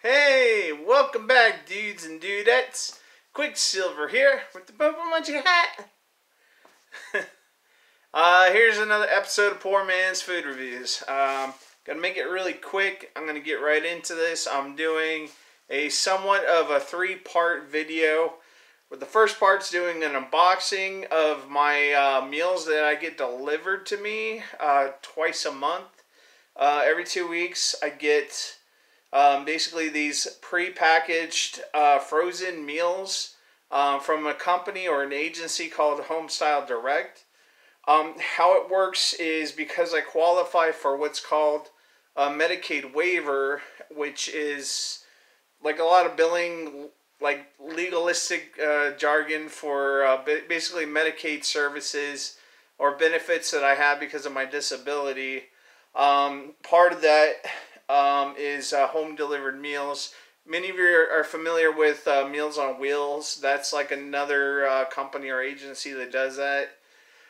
Hey, welcome back, dudes and dudettes. Quicksilver here with the Purple Munchie hat. Here's another episode of Poor Man's Food Reviews. Gonna make it really quick. I'm gonna get right into this. I'm doing a somewhat of a three-part video. With the first part's doing an unboxing of my meals that I get delivered to me twice a month. Every 2 weeks I get basically these pre-packaged frozen meals from a company or an agency called Homestyle Direct. How it works is because I qualify for what's called a Medicaid Waiver, which is like a lot of billing, like legalistic jargon for basically Medicaid services or benefits that I have because of my disability. Part of that is home delivered meals. Many of you are familiar with Meals on Wheels. That's like another company or agency that does that.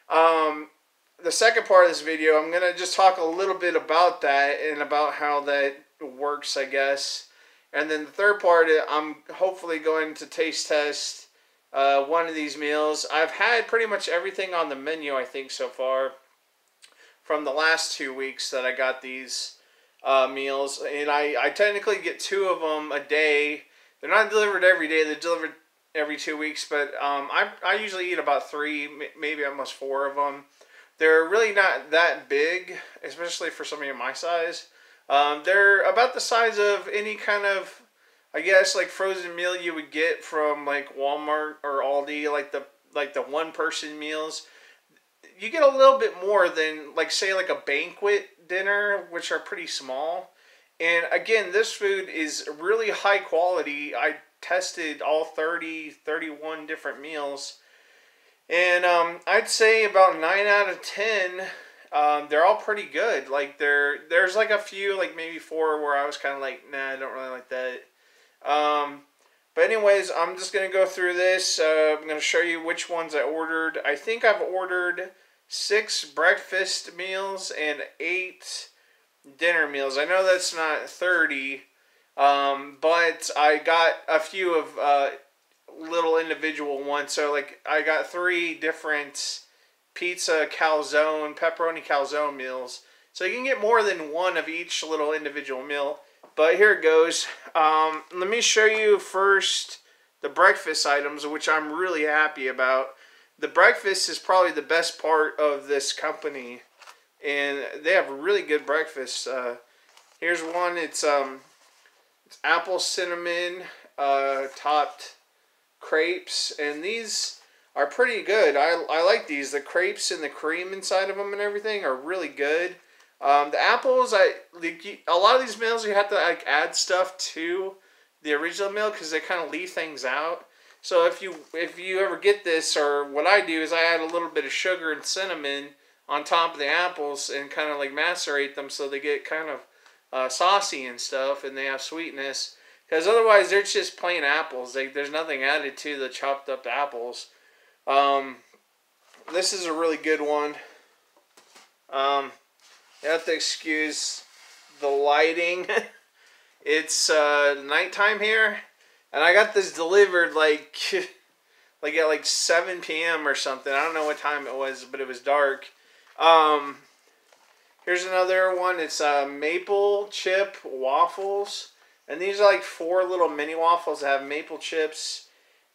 The second part of this video, I'm going to just talk a little bit about that and about how that works, I guess. And then the third part, I'm hopefully going to taste test one of these meals. I've had pretty much everything on the menu, I think, so far from the last 2 weeks that I got these meals. And I technically get 2 of them a day. They're not delivered every day. They're delivered every 2 weeks. But I usually eat about 3, maybe almost 4 of them. They're really not that big, especially for somebody of my size. They're about the size of any kind of, I guess, like frozen meal you would get from like Walmart or Aldi, like the one-person meals. You get a little bit more than, like, say, like a banquet dinner, which are pretty small. And again, this food is really high quality. I tested all 31 different meals. And I'd say about 9 out of 10, they're all pretty good. Like, there's like a few, like maybe 4 where I was kind of like, nah, I don't really like that. But anyways, I'm just going to go through this. I'm going to show you which ones I ordered. I think I've ordered 6 breakfast meals and 8 dinner meals. I know that's not 30, but I got a few of little individual ones. So like I got 3 different pizza calzone, pepperoni calzone meals. So you can get more than one of each little individual meal. But here it goes. Let me show you first the breakfast items, which I'm really happy about. The breakfast is probably the best part of this company, and they have really good breakfast. Here's one. It's apple cinnamon topped crepes, and these are pretty good. I like these. The crepes and the cream inside of them and everything are really good. The apples, a lot of these meals you have to like add stuff to the original meal because they kind of leave things out. So if you ever get this, or what I do is I add a little bit of sugar and cinnamon on top of the apples and kind of like macerate them so they get kind of saucy and stuff and they have sweetness. Because otherwise they're just plain apples. There's nothing added to the chopped up apples. This is a really good one. You have to excuse the lighting. It's nighttime here, and I got this delivered like at like 7 p.m. or something. I don't know what time it was, but it was dark. Here's another one. It's maple chip waffles, and these are like 4 little mini waffles that have maple chips.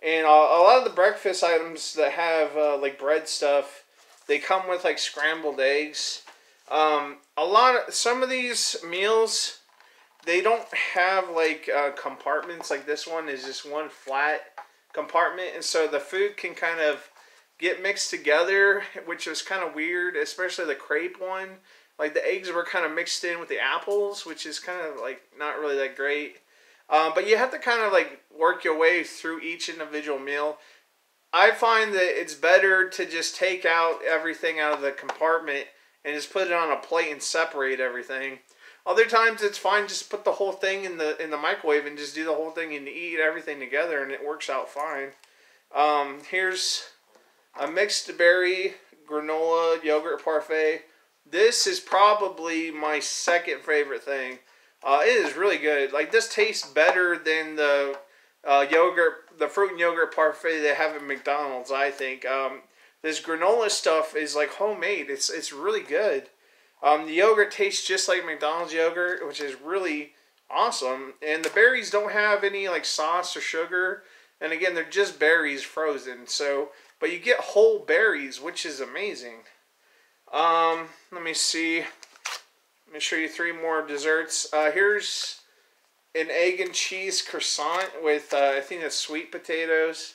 And a lot of the breakfast items that have like bread stuff, they come with like scrambled eggs. Some of these meals, they don't have like compartments. Like this one is just one flat compartment, and so the food can kind of get mixed together, which is kind of weird, especially the crepe one. Like the eggs were kind of mixed in with the apples, which is kind of like not really that great. But you have to kind of like work your way through each individual meal. I find that it's better to just take out everything out of the compartment and just put it on a plate and separate everything. Other times it's fine, just put the whole thing in the microwave and just do the whole thing and eat everything together, and it works out fine. Here's a mixed berry granola yogurt parfait. This is probably my second favorite thing. It is really good. Like, this tastes better than the the fruit and yogurt parfait they have at McDonald's, I think. This granola stuff is like homemade. It's really good. The yogurt tastes just like McDonald's yogurt, which is really awesome. And the berries don't have any like sauce or sugar. And again, they're just berries frozen. So, but you get whole berries, which is amazing. Let me see. Let me show you 3 more desserts. Here's an egg and cheese croissant with I think that's sweet potatoes.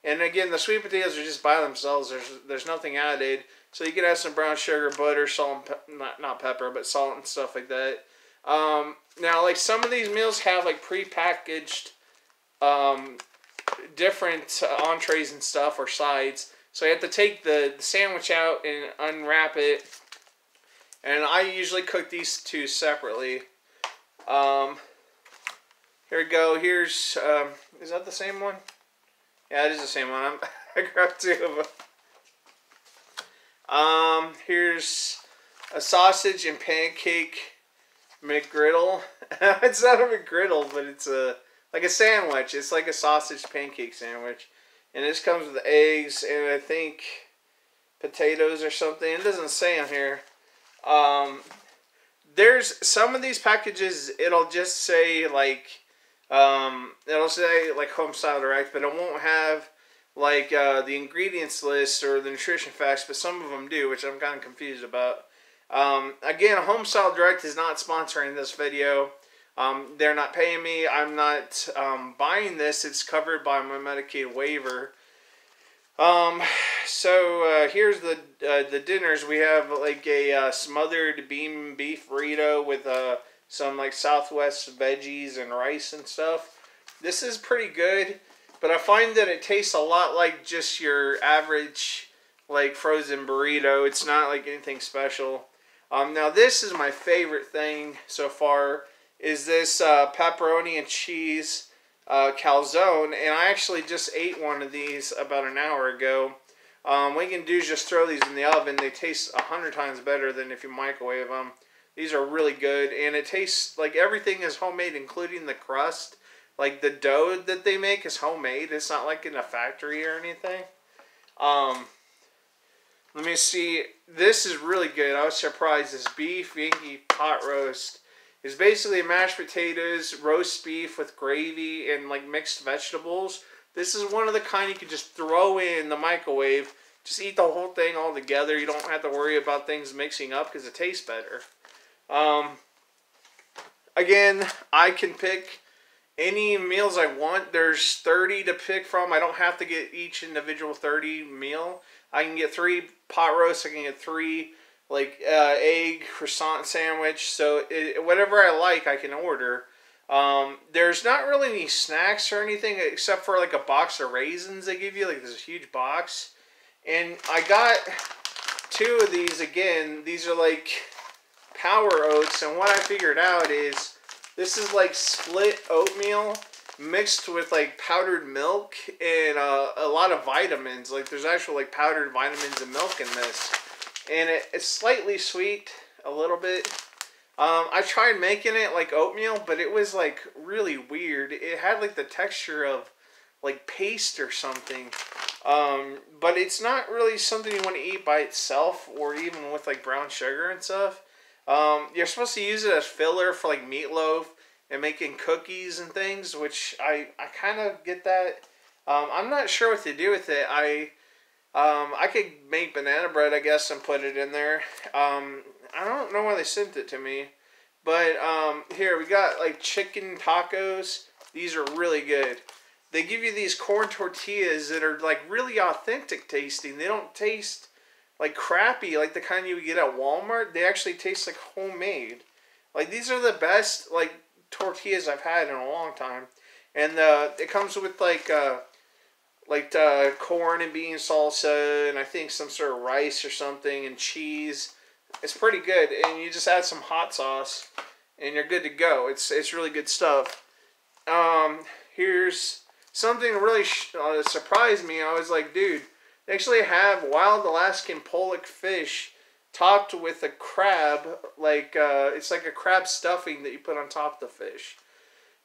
And again, the sweet potatoes are just by themselves. There's nothing added. So you can add some brown sugar, butter, salt, and not pepper, but salt and stuff like that. Now, like some of these meals have like pre-packaged different entrees and stuff or sides. So you have to take the sandwich out and unwrap it. And I usually cook these 2 separately. Here we go. Here's, is that the same one? Yeah, it is the same one. I grabbed 2 of them. Here's a sausage and pancake McGriddle. It's not a McGriddle, but it's like a sandwich. It's like a sausage pancake sandwich. And this comes with eggs and I think potatoes or something. It doesn't say on here. There's some of these packages, it'll just say like, it'll say like home style direct, but it won't have like the ingredients list or the nutrition facts, but some of them do, which I'm kind of confused about. Again, home style direct is not sponsoring this video. They're not paying me. I'm not buying this. It's covered by my Medicaid waiver. So here's the dinners. We have like a smothered beef burrito with some like Southwest veggies and rice and stuff. This is pretty good, but I find that it tastes a lot like just your average like frozen burrito. It's not like anything special. Now this is my favorite thing so far, is this pepperoni and cheese calzone, and I actually just ate one of these about an hour ago. What you can do is just throw these in the oven. They taste 100 times better than if you microwave them. These are really good, and it tastes like everything is homemade, including the crust. Like the dough that they make is homemade. It's not like in a factory or anything. Let me see. This is really good. I was surprised. This Beefy pot roast is basically mashed potatoes, roast beef with gravy, and like mixed vegetables. This is one of the kind you can just throw in the microwave. Just eat the whole thing all together. You don't have to worry about things mixing up because it tastes better. Again, I can pick any meals I want. There's 30 to pick from. I don't have to get each individual 30 meal. I can get 3 pot roasts. I can get 3 like egg croissant sandwich. So whatever I like, I can order. There's not really any snacks or anything except for like a box of raisins they give you. Like this huge box. And I got 2 of these again. These are like power oats. And what I figured out is this is like split oatmeal mixed with like powdered milk and a lot of vitamins. Like there's actual like powdered vitamins and milk in this. And it's slightly sweet, a little bit. I tried making it like oatmeal, but it was like really weird. It had like the texture of like paste or something. But it's not really something you want to eat by itself or even with like brown sugar and stuff. You're supposed to use it as filler for like meatloaf and making cookies and things, which I kind of get that. I'm not sure what to do with it. I could make banana bread, I guess, and put it in there. I don't know why they sent it to me. But here, we got like chicken tacos. These are really good. They give you these corn tortillas that are like really authentic tasting. They don't taste like crappy like the kind you would get at Walmart. They actually taste like homemade. Like these are the best like tortillas I've had in a long time. And it comes with like corn and bean salsa and I think some sort of rice or something and cheese. It's pretty good, and you just add some hot sauce and you're good to go. It's really good stuff. Here's something that really surprised me. I was like, dude, they actually have wild Alaskan Pollock fish topped with a crab, like it's like a crab stuffing that you put on top of the fish.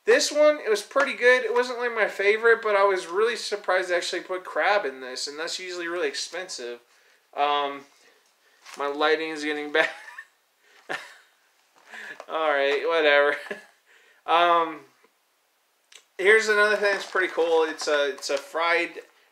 This one, it was pretty good. It wasn't like my favorite, but I was really surprised they actually put crab in this, and that's usually really expensive. My lighting is getting bad. Alright, whatever. Here's another thing that's pretty cool. It's a fried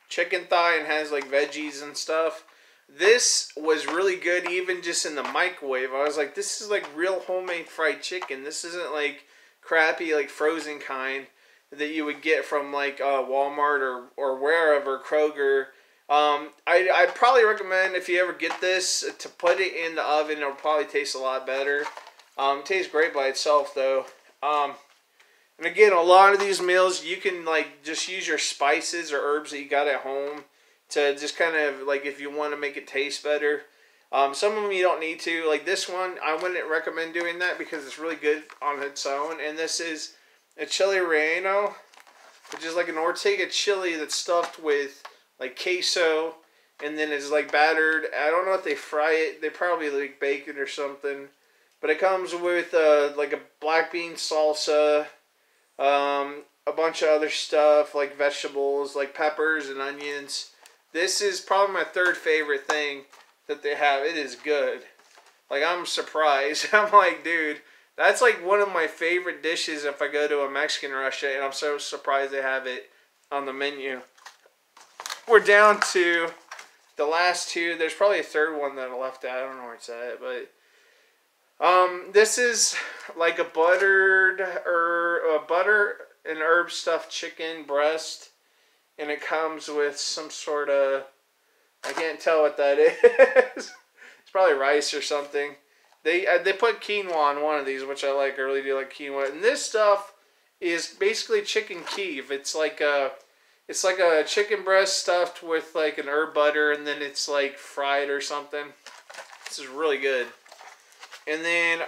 chicken thigh and has like veggies and stuff. This was really good even just in the microwave. I was like, this is like real homemade fried chicken. This isn't like crappy like frozen kind that you would get from like Walmart or wherever, Kroger. I'd probably recommend, if you ever get this, to put it in the oven. It'll probably taste a lot better. It tastes great by itself though. And again, a lot of these meals you can like just use your spices or herbs that you got at home to just kind of like, if you want to make it taste better. Some of them you don't need to. Like this one, I wouldn't recommend doing that because it's really good on its own. And this is a chili relleno, which is like an Ortega chili that's stuffed with like queso, and then it's like battered. I don't know if they fry it. They probably like bake it or something. But it comes with like a black bean salsa, a bunch of other stuff like vegetables, like peppers and onions. This is probably my third favorite thing that they have. It is good. Like, I'm surprised. I'm like, dude, that's like one of my favorite dishes if I go to a Mexican restaurant, and I'm so surprised they have it on the menu. We're down to the last two. There's probably a third one that I left out. I don't know where it's at, but this is like a butter and herb stuffed chicken breast, and it comes with some sort of, I can't tell what that is. It's probably rice or something. They put quinoa on one of these, which I like. I really do like quinoa. And this stuff is basically chicken Kiev. It's like a chicken breast stuffed with like an herb butter, and then it's like fried or something. This is really good. And then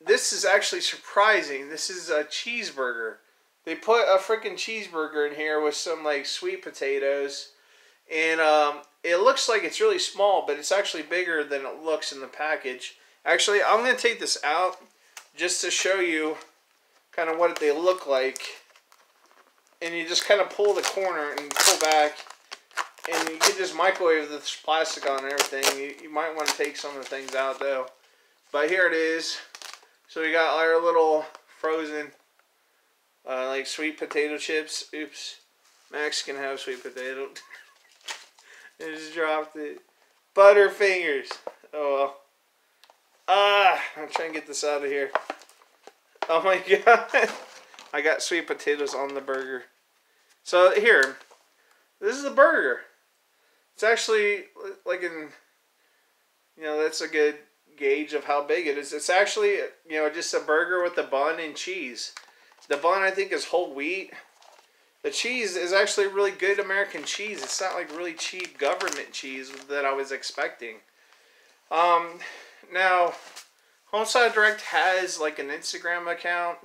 this is actually surprising. This is a cheeseburger. They put a freaking cheeseburger in here with some like sweet potatoes. And it looks like it's really small, but it's actually bigger than it looks in the package. Actually, I'm going to take this out just to show you kind of what they look like. And you just kind of pull the corner and pull back. And you can just microwave this plastic on and everything. You might want to take some of the things out though. But here it is. So we got our little frozen like sweet potato chips. Oops. Max can have sweet potato. I just dropped it. Butterfingers. Oh well. I'm trying to get this out of here. Oh my god. I got sweet potatoes on the burger. So here. This is the burger. It's actually like that's a good gauge of how big it is. It's actually, just a burger with a bun and cheese. The bun, I think, is whole wheat. The cheese is actually really good American cheese. It's not like really cheap government cheese that I was expecting. Now, Homeside Direct has like an Instagram account.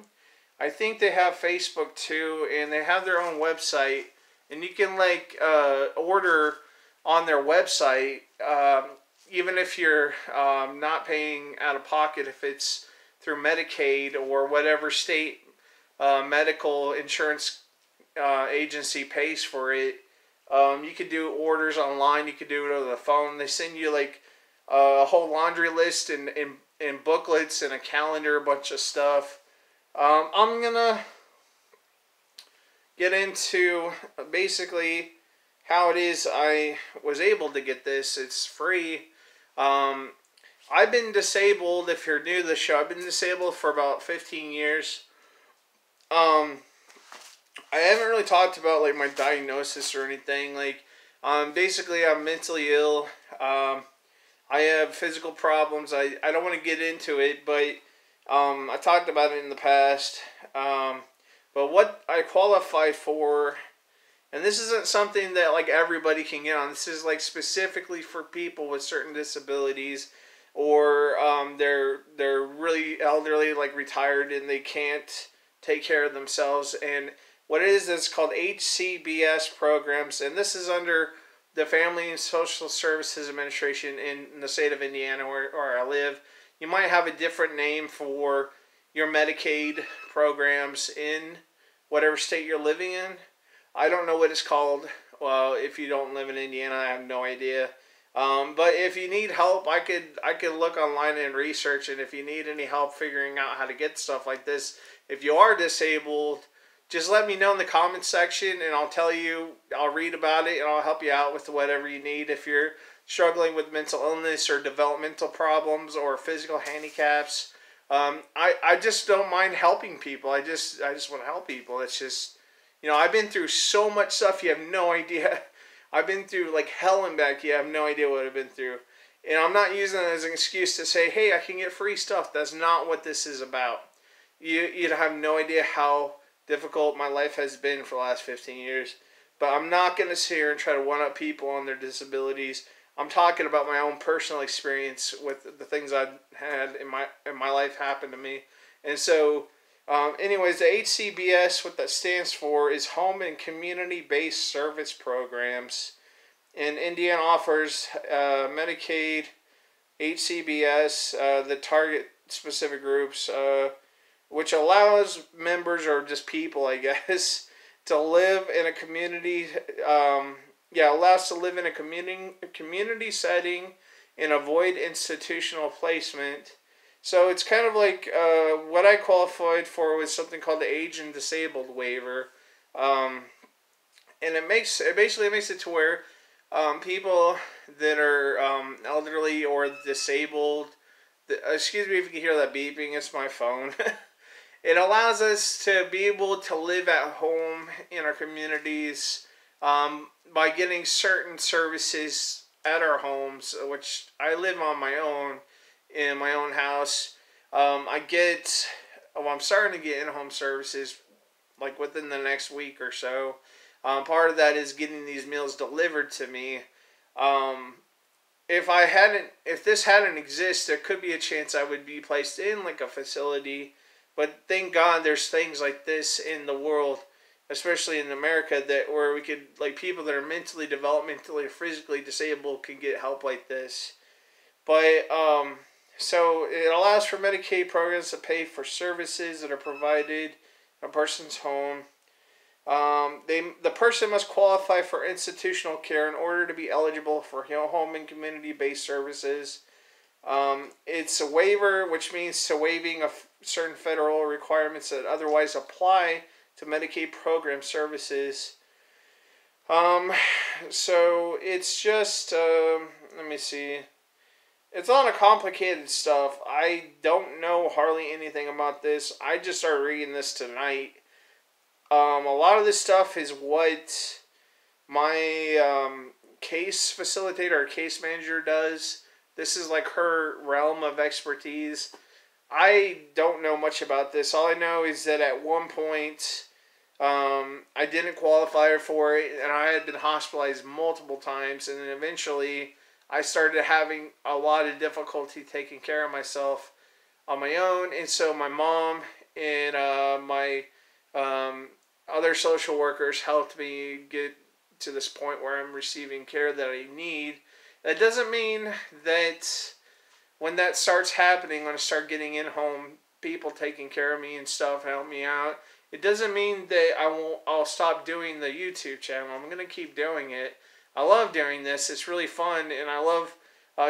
I think they have Facebook too, and they have their own website. And you can like order on their website, even if you're not paying out of pocket, if it's through Medicaid or whatever state medical insurance agency pays for it. You could do orders online. You could do it over the phone. They send you like a whole laundry list and booklets and a calendar, a bunch of stuff. I'm gonna get into basically how it is I was able to get this. It's free. I've been disabled. If you're new to the show, I've been disabled for about 15 years. I haven't really talked about like my diagnosis or anything. Like, basically I'm mentally ill. I have physical problems. I don't want to get into it, but I talked about it in the past. But what I qualify for, and this isn't something that like everybody can get on. This is like specifically for people with certain disabilities, or they're really elderly, like retired, and they can't take care of themselves. And what it is called HCBS programs, and this is under the Family and Social Services Administration in the state of Indiana, where I live, you might have a different name for your Medicaid programs in whatever state you're living in. I don't know what it's called. Well, if you don't live in Indiana, I have no idea. But if you need help, I could look online and research. And if you need any help figuring out how to get stuff like this, if you are disabled, just let me know in the comments section, and I'll tell you. I'll read about it, and I'll help you out with whatever you need. If you're struggling with mental illness or developmental problems or physical handicaps, I just don't mind helping people. I just want to help people. It's just, I've been through so much stuff. You have no idea. I've been through like hell and back. You have no idea what I've been through. And I'm not using it as an excuse to say, hey, I can get free stuff. That's not what this is about. You have no idea how difficult my life has been for the last 15 years. But I'm not going to sit here and try to one-up people on their disabilities. I'm talking about my own personal experience with the things I've had in my life happen to me. And so, anyways, the HCBS, what that stands for is Home and Community-Based Service Programs. And Indiana offers Medicaid, HCBS, the target specific groups, which allows members, or just people, I guess, to live in a community. Allows to live in a community setting and avoid institutional placement. So it's kind of like what I qualified for was something called the Age and Disabled Waiver, and it basically makes it to where people that are elderly or disabled. Excuse me if you can hear that beeping. It's my phone. It allows us to be able to live at home in our communities by getting certain services at our homes, which I live on my own, in my own house. I'm starting to get in-home services like within the next week or so. Part of that is getting these meals delivered to me. If this hadn't existed, there could be a chance I would be placed in like a facility. But thank God there's things like this in the world, especially in America, that where we could, like, people that are mentally, developmentally, or physically disabled can get help like this. But so it allows for Medicaid programs to pay for services that are provided in a person's home. The person must qualify for institutional care in order to be eligible for home and community-based services. It's a waiver, which means to waiving of certain federal requirements that otherwise apply to Medicaid program services. So it's just, let me see. It's a lot of complicated stuff. I don't know hardly anything about this. I just started reading this tonight. A lot of this stuff is what my case facilitator or case manager does. This is like her realm of expertise. I don't know much about this. All I know is that at one point, I didn't qualify for it, and I had been hospitalized multiple times, and then eventually I started having a lot of difficulty taking care of myself on my own, and so my mom and my other social workers helped me get to this point where I'm receiving care that I need. That doesn't mean that when that starts happening, when I start getting in-home people taking care of me and stuff, help me out, it doesn't mean that I'll stop doing the YouTube channel. I'm going to keep doing it. I love doing this. It's really fun, and I love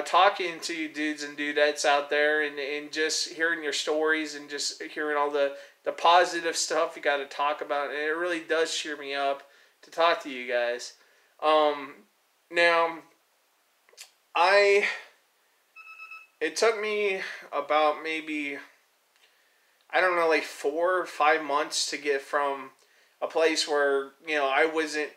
talking to you dudes and dudettes out there, and just hearing your stories and just hearing all the positive stuff you got to talk about. And it really does cheer me up to talk to you guys. Now, it took me about maybe, I don't know, like 4 or 5 months to get from a place where, I wasn't